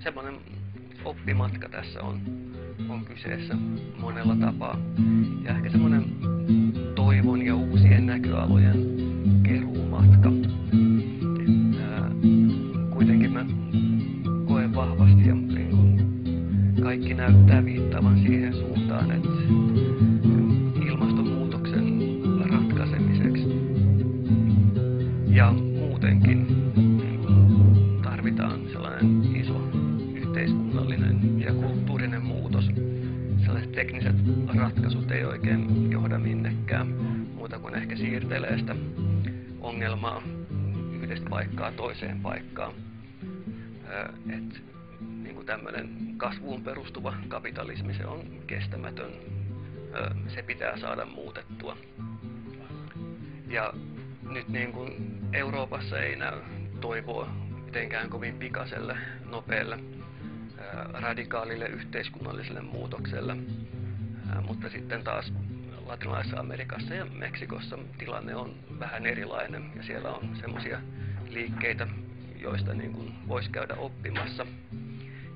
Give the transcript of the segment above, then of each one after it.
semmoinen oppimatka tässä on kyseessä monella tapaa. Ja ehkä semmoinen toivon ja uusien näköalojen keruumatka. Kuitenkin mä koen vahvasti ja niin kun kaikki näyttää viittaavan siihen suuntaan, että ilmastonmuutoksen ratkaisemiseksi ja muutenkin niin kun tarvitaan sellainen iso yhteiskunnallinen ja kulttuurinen muutos. Sellaiset tekniset ratkaisut ei oikein johda minnekään muuta kuin ehkä siirtelee sitä ongelmaa yhdestä paikkaa toiseen paikkaan. Et niin kuin tämmöinen kasvuun perustuva kapitalismi, se on kestämätön. Se pitää saada muutettua. Ja nyt niin kuin Euroopassa ei näy toivoa mitenkään kovin pikaiselle, nopealle, radikaalille yhteiskunnalliselle muutokselle. Mutta sitten taas Latinalaisessa Amerikassa ja Meksikossa tilanne on vähän erilainen ja siellä on semmoisia liikkeitä, joista niin kuin voisi käydä oppimassa.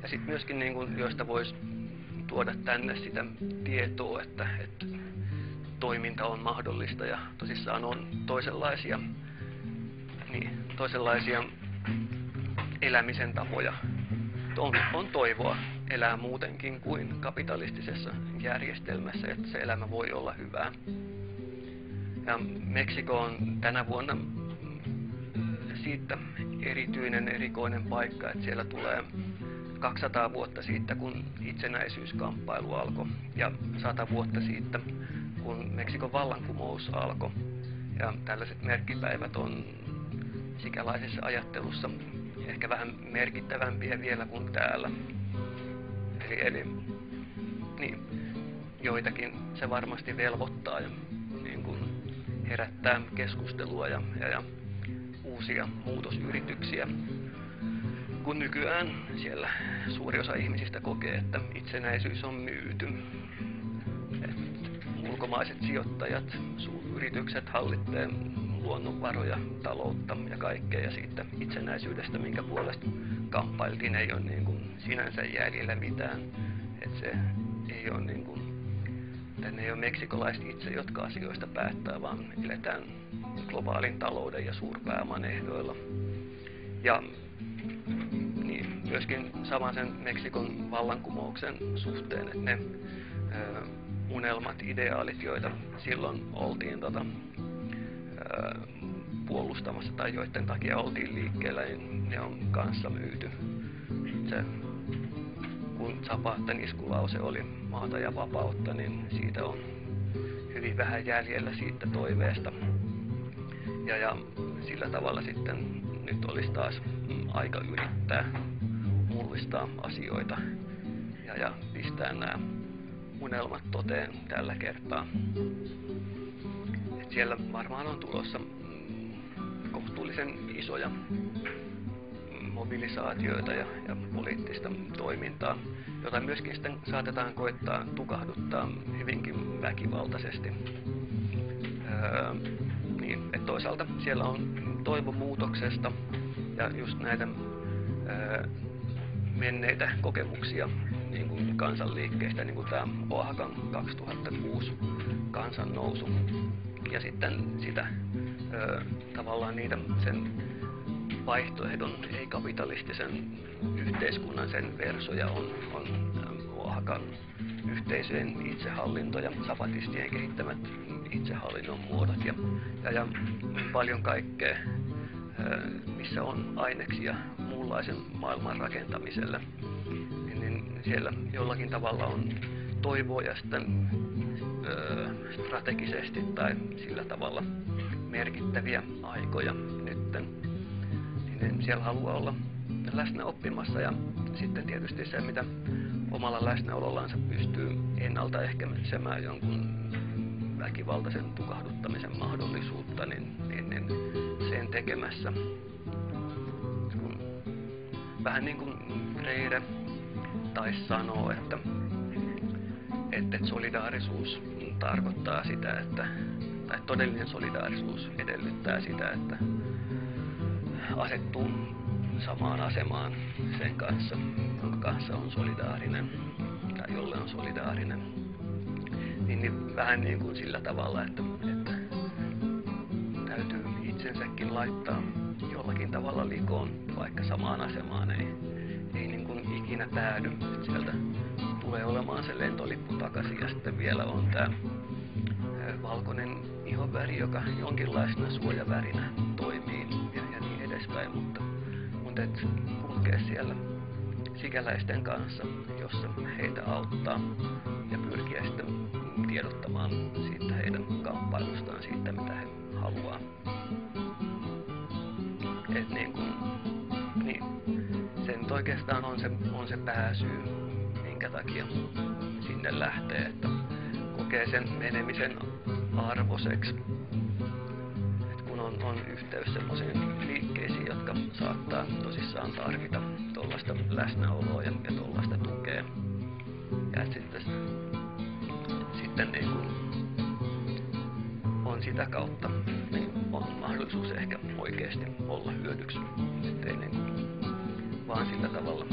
Ja sitten myöskin niin kuin, joista voisi tuoda tänne sitä tietoa, että toiminta on mahdollista ja tosissaan on toisenlaisia elämisen tapoja. On toivoa elää muutenkin kuin kapitalistisessa järjestelmässä, että se elämä voi olla hyvää. Ja Meksiko on tänä vuonna siitä erityinen, erikoinen paikka, että siellä tulee 200 vuotta siitä, kun itsenäisyyskamppailu alkoi, ja 100 vuotta siitä, kun Meksikon vallankumous alkoi. Ja tällaiset merkkipäivät on sikäläisessä ajattelussa ehkä vähän merkittävämpiä vielä kuin täällä. Eli niin, joitakin se varmasti velvoittaa ja niin kuin herättää keskustelua ja uusia muutosyrityksiä. Kun nykyään siellä suuri osa ihmisistä kokee, että itsenäisyys on myyty. Ulkomaiset sijoittajat, suuryritykset hallitsee luonnonvaroja, taloutta ja kaikkea, ja siitä itsenäisyydestä, minkä puolesta kamppailtiin, ei ole niin kuin sinänsä jäljellä mitään. Että se ei ole niin kuin, tänne ei ole meksikolaiset itse, jotka asioista päättää, vaan eletään globaalin talouden ja suurpääoman ehdoilla. Ja niin, myöskin saman sen Meksikon vallankumouksen suhteen, että ne unelmat, ideaalit, joita silloin oltiin puolustamassa tai joiden takia oltiin liikkeellä, niin ne on kanssa myyty. Se, kun Zapaten iskulause oli maata ja vapautta, niin siitä on hyvin vähän jäljellä siitä toiveesta. Ja sillä tavalla sitten nyt olisi taas aika yrittää mullistaa asioita ja pistää nämä unelmat toteen tällä kertaa. Et siellä varmaan on tulossa kohtuullisen isoja mobilisaatioita ja poliittista toimintaa, jota myöskin sitten saatetaan koettaa tukahduttaa hyvinkin väkivaltaisesti. Niin, että toisaalta siellä on toivo muutoksesta ja just näitä menneitä kokemuksia niin kuin kansanliikkeistä, niin kuin tämä Oaxacan 2006 kansannousu. Ja sitten sitä tavallaan niitä sen vaihtoehdon ei-kapitalistisen yhteiskunnan sen versoja on Oaxacan yhteisöjen itsehallinto ja zapatistien kehittämät itsehallinnon muodot ja paljon kaikkea, missä on aineksia muunlaisen maailman rakentamiselle. Niin siellä jollakin tavalla on toivoa ja sitten strategisesti tai sillä tavalla merkittäviä aikoja nytten. Niin siellä haluaa olla läsnä oppimassa ja sitten tietysti se, mitä omalla läsnäolollansa pystyy ennaltaehkäisemään jonkun väkivaltaisen tukahduttamisen mahdollisuutta, niin sen tekemässä. Vähän niin kuin Freire taisi sanoa, että solidaarisuus tarkoittaa sitä, tai todellinen solidaarisuus edellyttää sitä, että asettuu samaan asemaan sen kanssa, jonka kanssa on solidaarinen tai jolle on solidaarinen. Niin vähän niin kuin sillä tavalla, että täytyy itsensäkin laittaa jollakin tavalla likoon, vaikka samaan asemaan ei niin kuin ikinä päädy. Sieltä tulee olemaan se lentolippu takaisin ja sitten vielä on tämä valkoinen ihonväri, joka jonkinlaisena suojavärinä toimii ja niin edespäin, mutta et kulkee siellä sikäläisten kanssa, jossa heitä auttaa ja pyrkiä sitten tiedottamaan siitä heidän kamppailustaan, siitä mitä he haluaa. Et niin, se nyt oikeastaan on se pääsyy, minkä takia sinne lähtee, että kokee sen menemisen arvoiseksi. Et kun on yhteys semmoisiin liikkeisiin, jotka saattaa tosissaan tarvita tuollaista läsnäoloa ja tuollaista tukea. Ja et sitten niin kun on sitä kautta, niin on mahdollisuus ehkä oikeasti olla hyödyksi. Ettei niin kun vaan sillä tavalla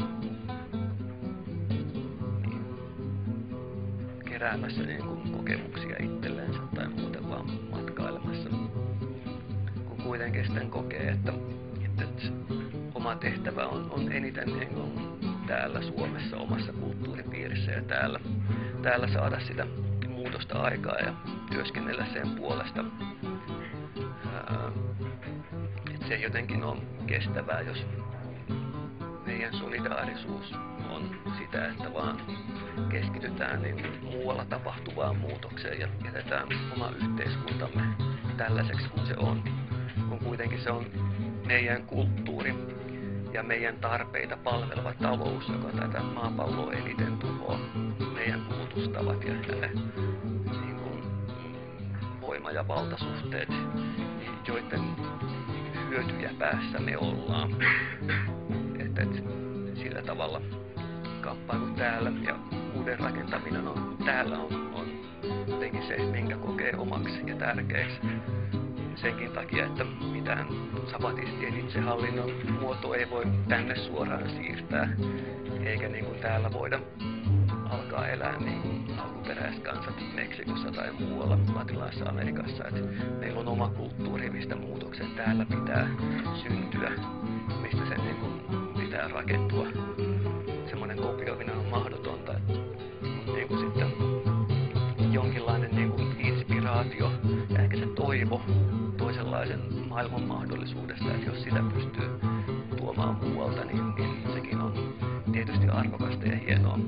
keräämässä niin kun kokemuksia itsellensä tai muuten vaan matkailemassa. Kun kuitenkin sitten kokee, että oma tehtävä on eniten niin kun täällä Suomessa omassa kulttuuripiirissä ja täällä saada sitä muutosta aikaa ja työskennellä sen puolesta. Että se jotenkin on kestävää, jos meidän solidaarisuus on sitä, että vaan keskitytään niin muualla tapahtuvaan muutokseen ja jätetään oma yhteiskuntamme tällaiseksi kuin se on. Kun kuitenkin se on meidän kulttuuri ja meidän tarpeita palveleva talous, joka tätä maapalloa eniten tuhoaa, meidän kulutustavat ja ne niin kuin voima- ja valtasuhteet, joiden hyötyjä päässä me ollaan. Et sillä tavalla kamppailu täällä ja uuden rakentaminen täällä on jotenkin se, minkä kokee omaksi ja tärkeäksi. Senkin takia, että mitään sabatistien itsehallinnon muoto ei voi tänne suoraan siirtää, eikä niin kuin täällä voida alkaa elää niin kuin alkuperäiskansat Meksikossa tai muualla Latinalaisessa Amerikassa. Et meillä on oma kulttuuri, mistä muutoksen täällä pitää syntyä, mistä sen niin kuin pitää rakentua. Semmoinen kopioiminen on mahdotonta, että niin kuin sitten jonkinlainen niin kuin inspiraatio ja ehkä se toivo toisenlaisen maailman mahdollisuudesta, että jos sitä pystyy tuomaan muualta, niin sekin on tietysti arvokasta ja hienoa.